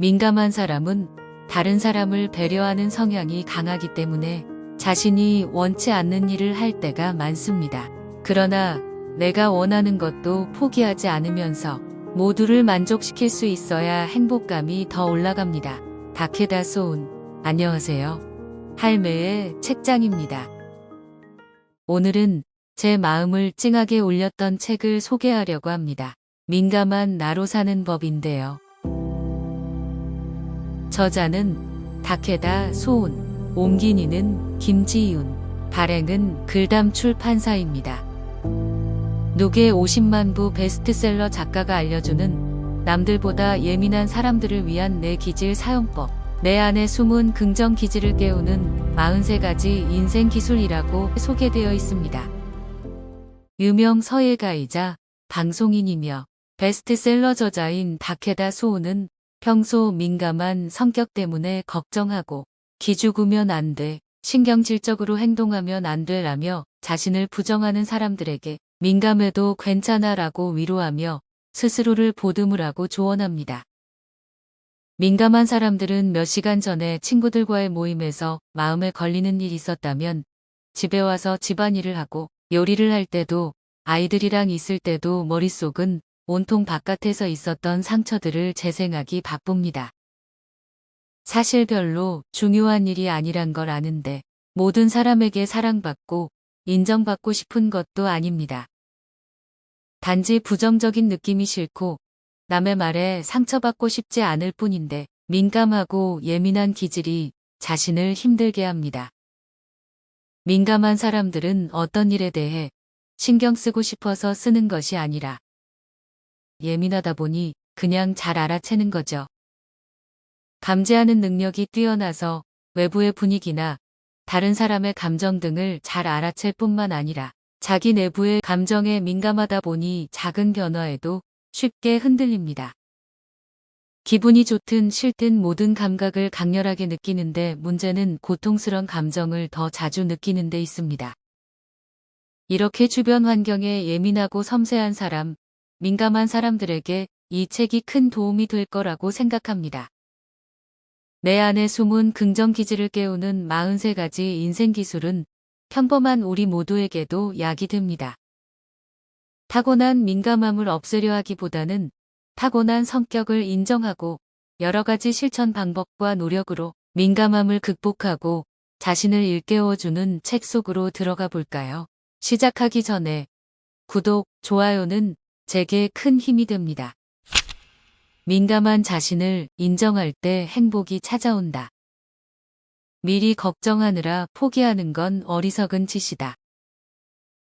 민감한 사람은 다른 사람을 배려하는 성향이 강하기 때문에 자신이 원치 않는 일을 할 때가 많습니다. 그러나 내가 원하는 것도 포기하지 않으면서 모두를 만족시킬 수 있어야 행복감이 더 올라갑니다. 다케다 소운. 안녕하세요. 할매의 책장입니다. 오늘은 제 마음을 찡하게 울렸던 책을 소개하려고 합니다. 민감한 나로 사는 법인데요. 저자는 다케다 소운, 옮기니는 김지윤, 발행은 글담 출판사입니다. 누계 50만 부 베스트셀러 작가가 알려주는 남들보다 예민한 사람들을 위한 내 기질 사용법, 내 안에 숨은 긍정 기질을 깨우는 43가지 인생 기술이라고 소개되어 있습니다. 유명 서예가이자 방송인이며 베스트셀러 저자인 다케다 소운은 평소 민감한 성격 때문에 걱정하고 기죽으면 안 돼, 신경질적으로 행동하면 안 돼라며 자신을 부정하는 사람들에게 민감해도 괜찮아 라고 위로하며 스스로를 보듬으라고 조언합니다. 민감한 사람들은 몇 시간 전에 친구들과의 모임에서 마음에 걸리는 일이 있었다면 집에 와서 집안일을 하고 요리를 할 때도 아이들이랑 있을 때도 머릿속은 온통 바깥에서 있었던 상처들을 재생하기 바쁩니다. 사실 별로 중요한 일이 아니란 걸 아는데 모든 사람에게 사랑받고 인정받고 싶은 것도 아닙니다. 단지 부정적인 느낌이 싫고 남의 말에 상처받고 싶지 않을 뿐인데 민감하고 예민한 기질이 자신을 힘들게 합니다. 민감한 사람들은 어떤 일에 대해 신경 쓰고 싶어서 쓰는 것이 아니라 예민하다 보니 그냥 잘 알아채는 거죠. 감지하는 능력이 뛰어나서 외부의 분위기나 다른 사람의 감정 등을 잘 알아챌 뿐만 아니라 자기 내부의 감정에 민감하다 보니 작은 변화에도 쉽게 흔들립니다. 기분이 좋든 싫든 모든 감각을 강렬하게 느끼는데 문제는 고통스러운 감정을 더 자주 느끼는 데 있습니다. 이렇게 주변 환경에 예민하고 섬세한 사람, 민감한 사람들에게 이 책이 큰 도움이 될 거라고 생각합니다. 내 안에 숨은 긍정 기질을 깨우는 43가지 인생 기술은 평범한 우리 모두에게도 약이 됩니다. 타고난 민감함을 없애려 하기보다는 타고난 성격을 인정하고 여러 가지 실천 방법과 노력으로 민감함을 극복하고 자신을 일깨워주는 책 속으로 들어가 볼까요? 시작하기 전에 구독, 좋아요는 제게 큰 힘이 됩니다. 민감한 자신을 인정할 때 행복이 찾아온다. 미리 걱정하느라 포기하는 건 어리석은 짓이다.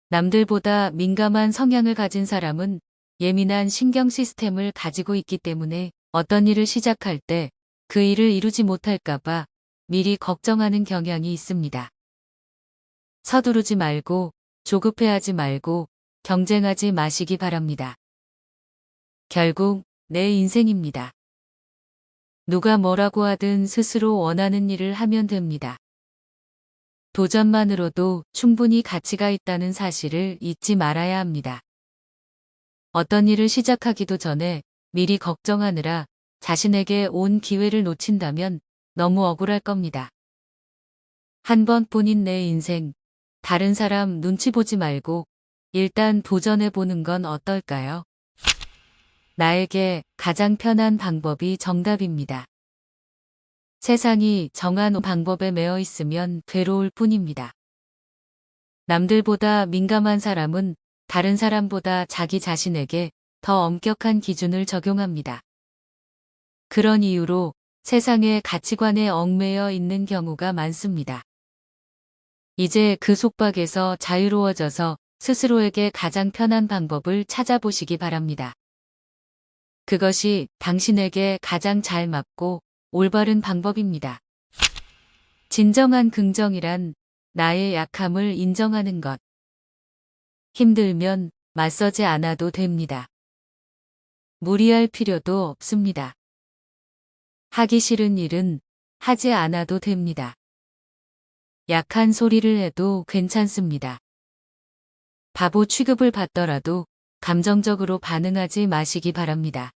남들보다 민감한 성향을 가진 사람은 예민한 신경 시스템을 가지고 있기 때문에 어떤 일을 시작할 때 그 일을 이루지 못할까봐 미리 걱정하는 경향이 있습니다. 서두르지 말고 조급해하지 말고 경쟁하지 마시기 바랍니다. 결국 내 인생입니다. 누가 뭐라고 하든 스스로 원하는 일을 하면 됩니다. 도전만으로도 충분히 가치가 있다는 사실을 잊지 말아야 합니다. 어떤 일을 시작하기도 전에 미리 걱정하느라 자신에게 온 기회를 놓친다면 너무 억울할 겁니다. 한 번뿐인 내 인생, 다른 사람 눈치 보지 말고 일단 도전해보는 건 어떨까요? 나에게 가장 편한 방법이 정답입니다. 세상이 정한 방법에 매여 있으면 괴로울 뿐입니다. 남들보다 민감한 사람은 다른 사람보다 자기 자신에게 더 엄격한 기준을 적용합니다. 그런 이유로 세상의 가치관에 얽매여 있는 경우가 많습니다. 이제 그 속박에서 자유로워져서 스스로에게 가장 편한 방법을 찾아보시기 바랍니다. 그것이 당신에게 가장 잘 맞고 올바른 방법입니다. 진정한 긍정이란 나의 약함을 인정하는 것. 힘들면 맞서지 않아도 됩니다. 무리할 필요도 없습니다. 하기 싫은 일은 하지 않아도 됩니다. 약한 소리를 해도 괜찮습니다. 바보 취급을 받더라도 감정적으로 반응하지 마시기 바랍니다.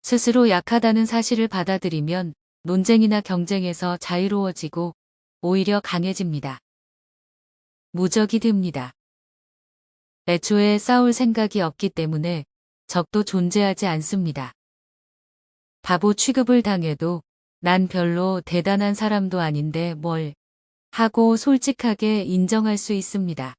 스스로 약하다는 사실을 받아들이면 논쟁이나 경쟁에서 자유로워지고 오히려 강해집니다. 무적이 됩니다. 애초에 싸울 생각이 없기 때문에 적도 존재하지 않습니다. 바보 취급을 당해도 난 별로 대단한 사람도 아닌데 뭘 하고 솔직하게 인정할 수 있습니다.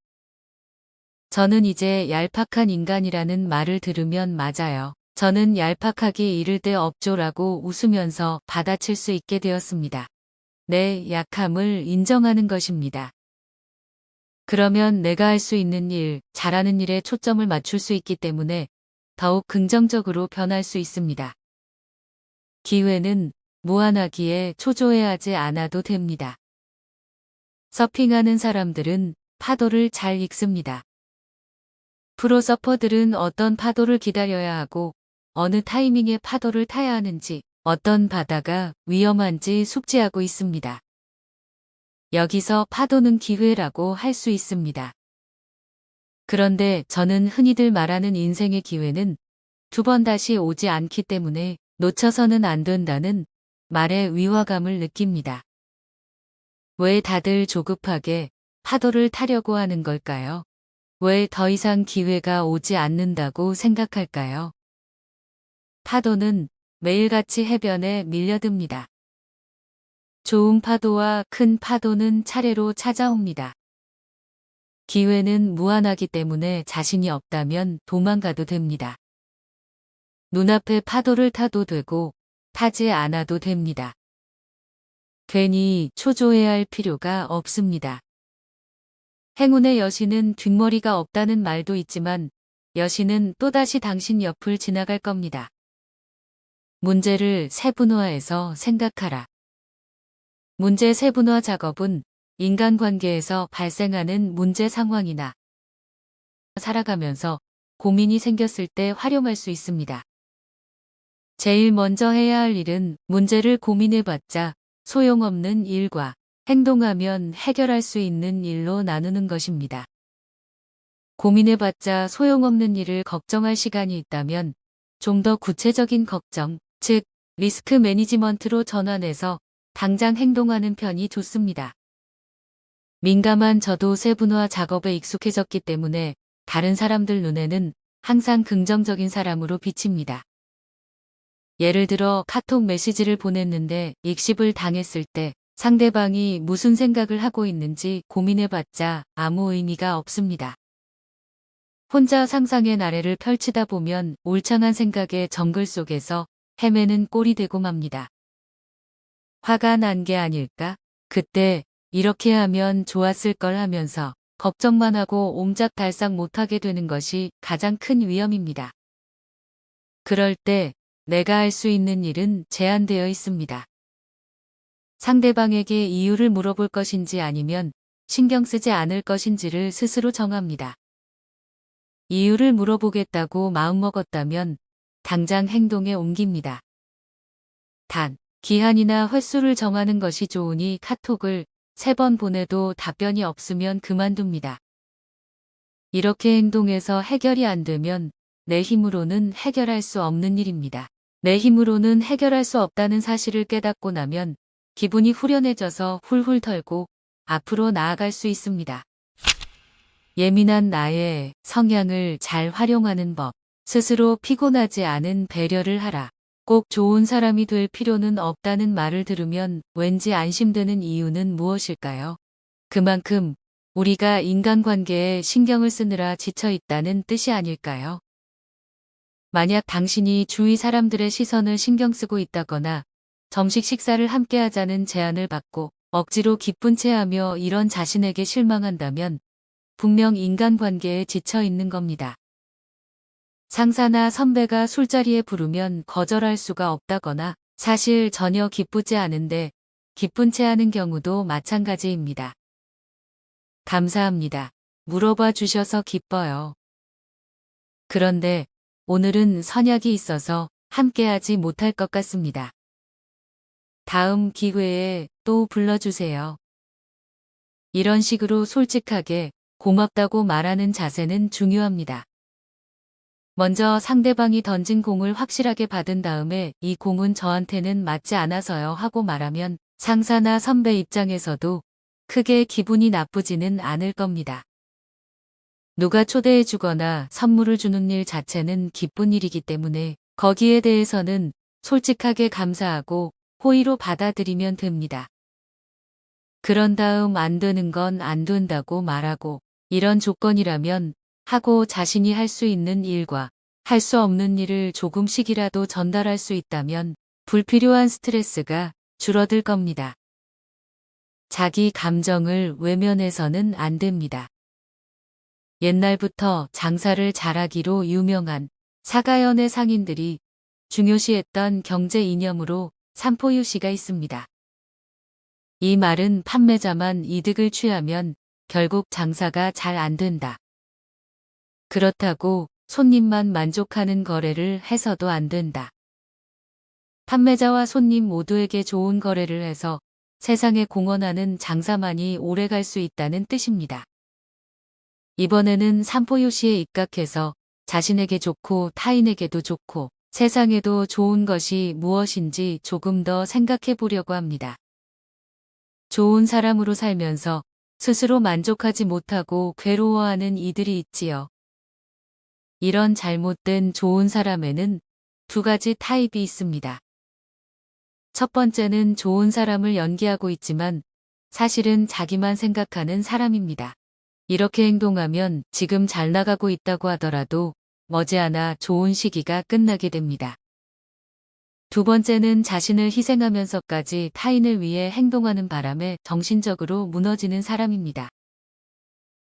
저는 이제 얄팍한 인간이라는 말을 들으면 맞아요. 저는 얄팍하기 이를 데 없죠라고 웃으면서 받아칠 수 있게 되었습니다. 내 약함을 인정하는 것입니다. 그러면 내가 할 수 있는 일, 잘하는 일에 초점을 맞출 수 있기 때문에 더욱 긍정적으로 변할 수 있습니다. 기회는 무한하기에 초조해하지 않아도 됩니다. 서핑하는 사람들은 파도를 잘 읽습니다. 프로 서퍼들은 어떤 파도를 기다려야 하고 어느 타이밍에 파도를 타야 하는지, 어떤 바다가 위험한지 숙지하고 있습니다. 여기서 파도는 기회라고 할 수 있습니다. 그런데 저는 흔히들 말하는 인생의 기회는 두 번 다시 오지 않기 때문에 놓쳐서는 안 된다는 말의 위화감을 느낍니다. 왜 다들 조급하게 파도를 타려고 하는 걸까요? 왜 더 이상 기회가 오지 않는다고 생각할까요? 파도는 매일같이 해변에 밀려듭니다. 좋은 파도와 큰 파도는 차례로 찾아옵니다. 기회는 무한하기 때문에 자신이 없다면 도망가도 됩니다. 눈앞에 파도를 타도 되고 타지 않아도 됩니다. 괜히 초조해야 할 필요가 없습니다. 행운의 여신은 뒷머리가 없다는 말도 있지만 여신은 또다시 당신 옆을 지나갈 겁니다. 문제를 세분화해서 생각하라. 문제 세분화 작업은 인간관계에서 발생하는 문제 상황이나 살아가면서 고민이 생겼을 때 활용할 수 있습니다. 제일 먼저 해야 할 일은 문제를 고민해봤자 소용없는 일과 행동하면 해결할 수 있는 일로 나누는 것입니다. 고민해봤자 소용없는 일을 걱정할 시간이 있다면 좀 더 구체적인 걱정, 즉 리스크 매니지먼트로 전환해서 당장 행동하는 편이 좋습니다. 민감한 저도 세분화 작업에 익숙해졌기 때문에 다른 사람들 눈에는 항상 긍정적인 사람으로 비칩니다. 예를 들어 카톡 메시지를 보냈는데 익십을 당했을 때 상대방이 무슨 생각을 하고 있는지 고민해봤자 아무 의미가 없습니다. 혼자 상상의 나래를 펼치다 보면 울창한 생각의 정글 속에서 헤매는 꼴이 되고 맙니다. 화가 난 게 아닐까? 그때 이렇게 하면 좋았을 걸 하면서 걱정만 하고 옴짝달싹 못하게 되는 것이 가장 큰 위험입니다. 그럴 때 내가 할 수 있는 일은 제한되어 있습니다. 상대방에게 이유를 물어볼 것인지 아니면 신경 쓰지 않을 것인지를 스스로 정합니다. 이유를 물어보겠다고 마음먹었다면 당장 행동에 옮깁니다. 단, 기한이나 횟수를 정하는 것이 좋으니 카톡을 3번 보내도 답변이 없으면 그만둡니다. 이렇게 행동해서 해결이 안 되면 내 힘으로는 해결할 수 없는 일입니다. 내 힘으로는 해결할 수 없다는 사실을 깨닫고 나면 기분이 후련해져서 훌훌 털고 앞으로 나아갈 수 있습니다. 예민한 나의 성향을 잘 활용하는 법. 스스로 피곤하지 않은 배려를 하라. 꼭 좋은 사람이 될 필요는 없다는 말을 들으면 왠지 안심되는 이유는 무엇일까요? 그만큼 우리가 인간관계에 신경을 쓰느라 지쳐 있다는 뜻이 아닐까요? 만약 당신이 주위 사람들의 시선을 신경 쓰고 있다거나 점심 식사를 함께 하자는 제안을 받고 억지로 기쁜 채 하며 이런 자신에게 실망한다면 분명 인간관계에 지쳐 있는 겁니다. 상사나 선배가 술자리에 부르면 거절할 수가 없다거나 사실 전혀 기쁘지 않은데 기쁜 채 하는 경우도 마찬가지입니다. 감사합니다. 물어봐 주셔서 기뻐요. 그런데 오늘은 선약이 있어서 함께하지 못할 것 같습니다. 다음 기회에 또 불러주세요. 이런 식으로 솔직하게 고맙다고 말하는 자세는 중요합니다. 먼저 상대방이 던진 공을 확실하게 받은 다음에 이 공은 저한테는 맞지 않아서요 하고 말하면 상사나 선배 입장에서도 크게 기분이 나쁘지는 않을 겁니다. 누가 초대해 주거나 선물을 주는 일 자체는 기쁜 일이기 때문에 거기에 대해서는 솔직하게 감사하고 호의로 받아들이면 됩니다. 그런 다음 안 되는 건 안 된다고 말하고 이런 조건이라면 하고 자신이 할 수 있는 일과 할 수 없는 일을 조금씩이라도 전달할 수 있다면 불필요한 스트레스가 줄어들 겁니다. 자기 감정을 외면해서는 안 됩니다. 옛날부터 장사를 잘하기로 유명한 사가연의 상인들이 중요시했던 경제 이념으로 삼포유시가 있습니다. 이 말은 판매자만 이득을 취하면 결국 장사가 잘 안 된다. 그렇다고 손님만 만족하는 거래를 해서도 안 된다. 판매자와 손님 모두에게 좋은 거래를 해서 세상에 공헌하는 장사만이 오래 갈 수 있다는 뜻입니다. 이번에는 삼포요시에 입각해서 자신에게 좋고 타인에게도 좋고 세상에도 좋은 것이 무엇인지 조금 더 생각해 보려고 합니다. 좋은 사람으로 살면서 스스로 만족하지 못하고 괴로워하는 이들이 있지요. 이런 잘못된 좋은 사람에는 두 가지 타입이 있습니다. 첫 번째는 좋은 사람을 연기하고 있지만 사실은 자기만 생각하는 사람입니다. 이렇게 행동하면 지금 잘 나가고 있다고 하더라도 머지않아 좋은 시기가 끝나게 됩니다. 두 번째는 자신을 희생하면서까지 타인을 위해 행동하는 바람에 정신적으로 무너지는 사람입니다.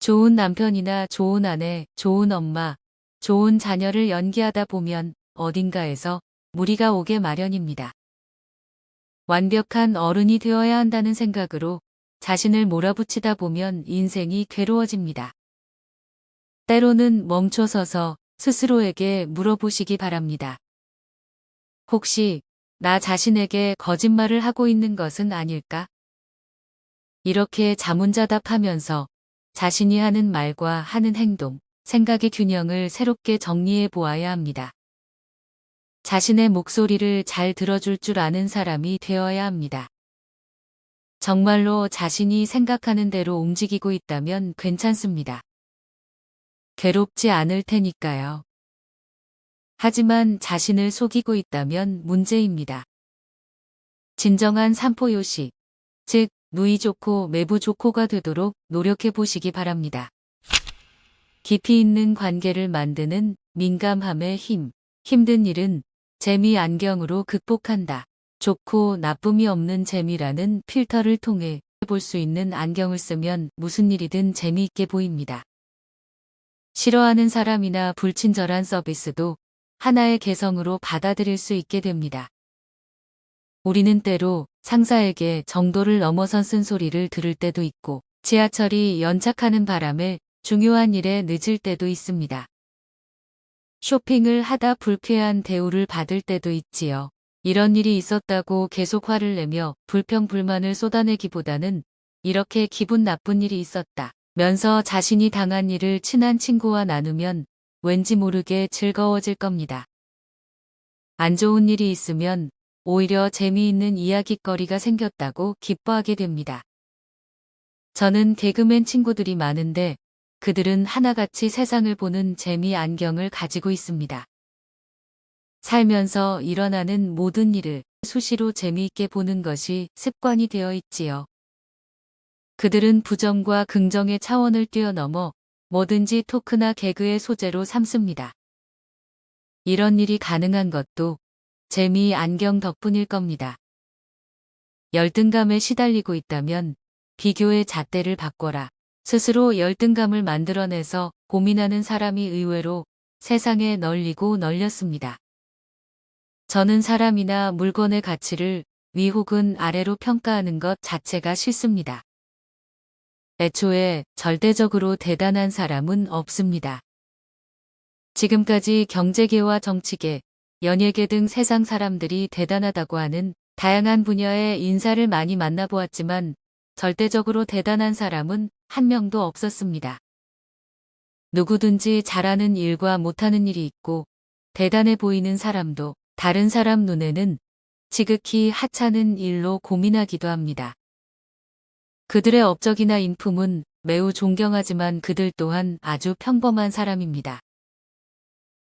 좋은 남편이나 좋은 아내, 좋은 엄마, 좋은 자녀를 연기하다 보면 어딘가에서 무리가 오게 마련입니다. 완벽한 어른이 되어야 한다는 생각으로 자신을 몰아붙이다 보면 인생이 괴로워집니다. 때로는 멈춰서서 스스로에게 물어보시기 바랍니다. 혹시 나 자신에게 거짓말을 하고 있는 것은 아닐까? 이렇게 자문자답하면서 자신이 하는 말과 하는 행동, 생각의 균형을 새롭게 정리해 보아야 합니다. 자신의 목소리를 잘 들어줄 줄 아는 사람이 되어야 합니다. 정말로 자신이 생각하는 대로 움직이고 있다면 괜찮습니다. 괴롭지 않을 테니까요. 하지만 자신을 속이고 있다면 문제입니다. 진정한 삼포요시, 즉 누이 좋고 매부 좋고가 되도록 노력해 보시기 바랍니다. 깊이 있는 관계를 만드는 민감함의 힘, 힘든 일은 재미 안경으로 극복한다. 좋고 나쁨이 없는 재미라는 필터를 통해 볼 수 있는 안경을 쓰면 무슨 일이든 재미있게 보입니다. 싫어하는 사람이나 불친절한 서비스도 하나의 개성으로 받아들일 수 있게 됩니다. 우리는 때로 상사에게 정도를 넘어선 쓴소리를 들을 때도 있고 지하철이 연착하는 바람에 중요한 일에 늦을 때도 있습니다. 쇼핑을 하다 불쾌한 대우를 받을 때도 있지요. 이런 일이 있었다고 계속 화를 내며 불평불만을 쏟아내기보다는 이렇게 기분 나쁜 일이 있었다 면서 자신이 당한 일을 친한 친구와 나누면 왠지 모르게 즐거워질 겁니다. 안 좋은 일이 있으면 오히려 재미있는 이야깃거리가 생겼다고 기뻐하게 됩니다. 저는 개그맨 친구들이 많은데 그들은 하나같이 세상을 보는 재미 안경을 가지고 있습니다. 살면서 일어나는 모든 일을 수시로 재미있게 보는 것이 습관이 되어 있지요. 그들은 부정과 긍정의 차원을 뛰어넘어 뭐든지 토크나 개그의 소재로 삼습니다. 이런 일이 가능한 것도 재미 안경 덕분일 겁니다. 열등감에 시달리고 있다면 비교의 잣대를 바꿔라. 스스로 열등감을 만들어내서 고민하는 사람이 의외로 세상에 널리고 널렸습니다. 저는 사람이나 물건의 가치를 위 혹은 아래로 평가하는 것 자체가 싫습니다. 애초에 절대적으로 대단한 사람은 없습니다. 지금까지 경제계와 정치계, 연예계 등 세상 사람들이 대단하다고 하는 다양한 분야의 인사를 많이 만나보았지만 절대적으로 대단한 사람은 한 명도 없었습니다. 누구든지 잘하는 일과 못하는 일이 있고 대단해 보이는 사람도 다른 사람 눈에는 지극히 하찮은 일로 고민하기도 합니다. 그들의 업적이나 인품은 매우 존경하지만 그들 또한 아주 평범한 사람입니다.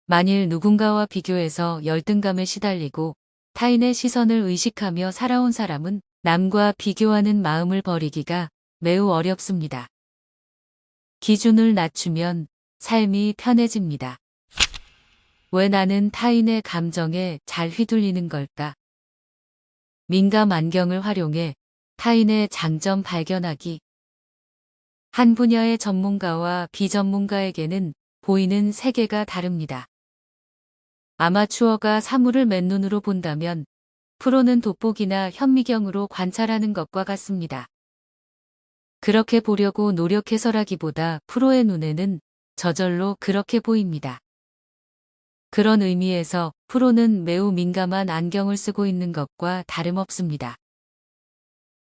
만일 누군가와 비교해서 열등감에 시달리고 타인의 시선을 의식하며 살아온 사람은 남과 비교하는 마음을 버리기가 매우 어렵습니다. 기준을 낮추면 삶이 편해집니다. 왜 나는 타인의 감정에 잘 휘둘리는 걸까? 민감 안경을 활용해 타인의 장점 발견하기. 한 분야의 전문가와 비전문가에게는 보이는 세계가 다릅니다. 아마추어가 사물을 맨눈으로 본다면 프로는 돋보기나 현미경으로 관찰하는 것과 같습니다. 그렇게 보려고 노력해서라기보다 프로의 눈에는 저절로 그렇게 보입니다. 그런 의미에서 프로는 매우 민감한 안경을 쓰고 있는 것과 다름없습니다.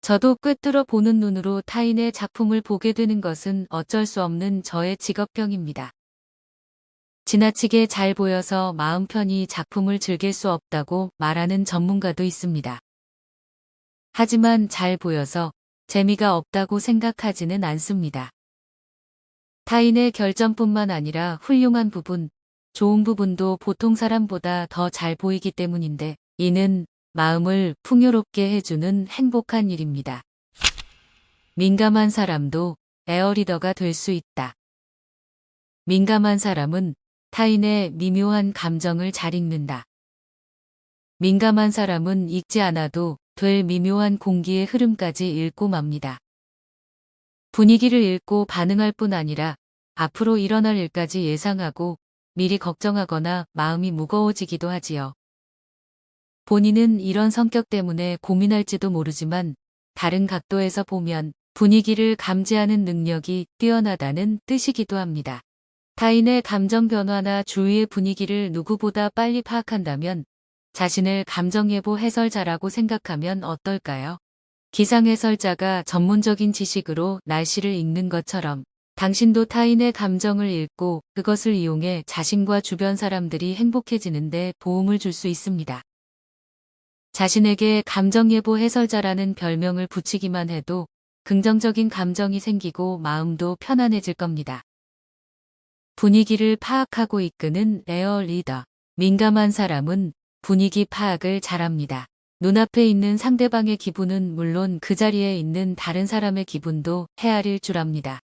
저도 꿰뚫어 보는 눈으로 타인의 작품을 보게 되는 것은 어쩔 수 없는 저의 직업병입니다. 지나치게 잘 보여서 마음 편히 작품을 즐길 수 없다고 말하는 전문가도 있습니다. 하지만 잘 보여서 재미가 없다고 생각하지는 않습니다. 타인의 결점뿐만 아니라 훌륭한 부분, 좋은 부분도 보통 사람보다 더 잘 보이기 때문인데 이는 마음을 풍요롭게 해주는 행복한 일입니다. 민감한 사람도 에어리더가 될 수 있다. 민감한 사람은 타인의 미묘한 감정을 잘 읽는다. 민감한 사람은 읽지 않아도 될 미묘한 공기의 흐름까지 읽고 맙니다. 분위기를 읽고 반응할 뿐 아니라 앞으로 일어날 일까지 예상하고 미리 걱정하거나 마음이 무거워지기도 하지요. 본인은 이런 성격 때문에 고민할지도 모르지만 다른 각도에서 보면 분위기를 감지하는 능력이 뛰어나다는 뜻이기도 합니다. 타인의 감정 변화나 주위의 분위기를 누구보다 빨리 파악한다면 자신을 감정예보 해설자라고 생각하면 어떨까요? 기상해설자가 전문적인 지식으로 날씨를 읽는 것처럼 당신도 타인의 감정을 읽고 그것을 이용해 자신과 주변 사람들이 행복해지는데 도움을 줄 수 있습니다. 자신에게 감정예보 해설자라는 별명을 붙이기만 해도 긍정적인 감정이 생기고 마음도 편안해질 겁니다. 분위기를 파악하고 이끄는 에어 리더. 민감한 사람은 분위기 파악을 잘합니다. 눈앞에 있는 상대방의 기분은 물론 그 자리에 있는 다른 사람의 기분도 헤아릴 줄 압니다.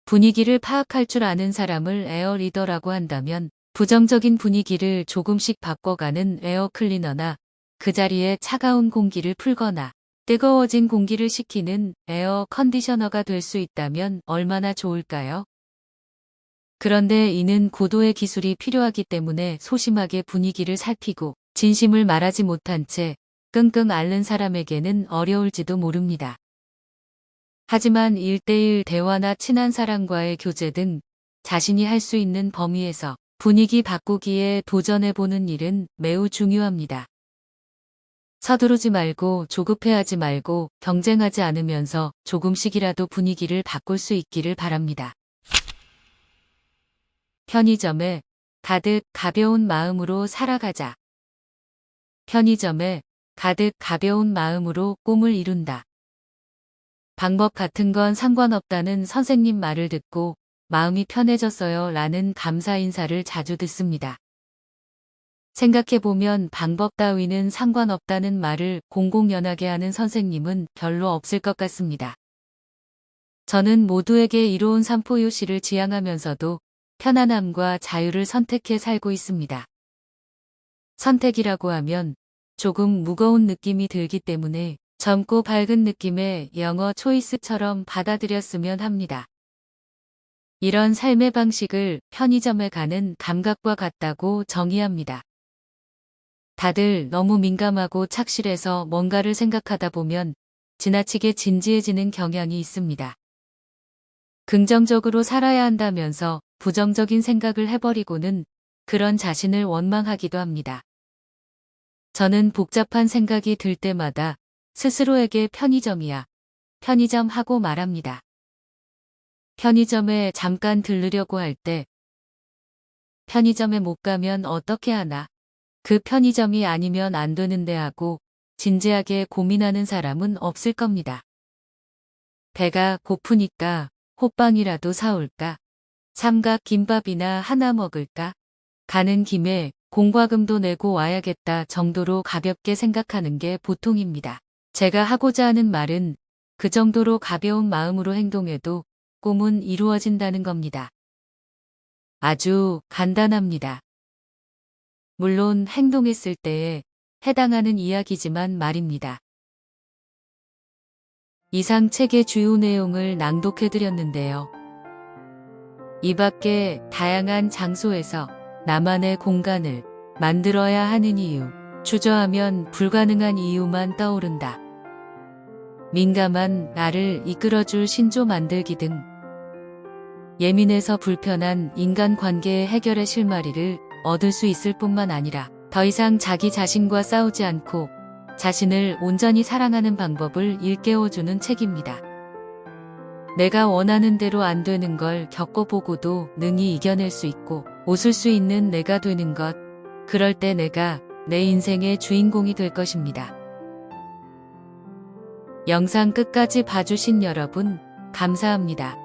분위기를 파악할 줄 아는 사람을 에어 리더라고 한다면 부정적인 분위기를 조금씩 바꿔가는 에어 클리너나 그 자리에 차가운 공기를 풀거나 뜨거워진 공기를 식히는 에어 컨디셔너가 될 수 있다면 얼마나 좋을까요? 그런데 이는 고도의 기술이 필요하기 때문에 소심하게 분위기를 살피고 진심을 말하지 못한 채 끙끙 앓는 사람에게는 어려울지도 모릅니다. 하지만 1대1 대화나 친한 사람과의 교제 등 자신이 할 수 있는 범위에서 분위기 바꾸기에 도전해보는 일은 매우 중요합니다. 서두르지 말고 조급해하지 말고 경쟁하지 않으면서 조금씩이라도 분위기를 바꿀 수 있기를 바랍니다. 편의점에 가득 가벼운 마음으로 살아가자. 편의점에 가득 가벼운 마음으로 꿈을 이룬다. 방법 같은 건 상관없다는 선생님 말을 듣고 마음이 편해졌어요 라는 감사 인사를 자주 듣습니다. 생각해보면 방법 따위는 상관없다는 말을 공공연하게 하는 선생님은 별로 없을 것 같습니다. 저는 모두에게 이로운 삼포요시를 지향하면서도 편안함과 자유를 선택해 살고 있습니다. 선택이라고 하면 조금 무거운 느낌이 들기 때문에 젊고 밝은 느낌의 영어 초이스처럼 받아들였으면 합니다. 이런 삶의 방식을 편의점에 가는 감각과 같다고 정의합니다. 다들 너무 민감하고 착실해서 뭔가를 생각하다 보면 지나치게 진지해지는 경향이 있습니다. 긍정적으로 살아야 한다면서 부정적인 생각을 해버리고는 그런 자신을 원망하기도 합니다. 저는 복잡한 생각이 들 때마다 스스로에게 편의점이야, 편의점 하고 말합니다. 편의점에 잠깐 들르려고 할 때 편의점에 못 가면 어떻게 하나? 그 편의점이 아니면 안 되는데 하고 진지하게 고민하는 사람은 없을 겁니다. 배가 고프니까 호빵이라도 사올까? 삼각 김밥이나 하나 먹을까? 가는 김에 공과금도 내고 와야겠다 정도로 가볍게 생각하는 게 보통입니다. 제가 하고자 하는 말은 그 정도로 가벼운 마음으로 행동해도 꿈은 이루어진다는 겁니다. 아주 간단합니다. 물론 행동했을 때에 해당하는 이야기지만 말입니다. 이상 책의 주요 내용을 낭독해드렸는데요. 이 밖에 다양한 장소에서 나만의 공간을 만들어야 하는 이유, 주저하면 불가능한 이유만 떠오른다. 민감한 나를 이끌어줄 신조 만들기 등 예민해서 불편한 인간관계의 해결의 실마리를 얻을 수 있을 뿐만 아니라 더 이상 자기 자신과 싸우지 않고 자신을 온전히 사랑하는 방법을 일깨워주는 책입니다. 내가 원하는 대로 안 되는 걸 겪어보고도 능히 이겨낼 수 있고 웃을 수 있는 내가 되는 것, 그럴 때 내가 내 인생의 주인공이 될 것입니다. 영상 끝까지 봐주신 여러분, 감사합니다.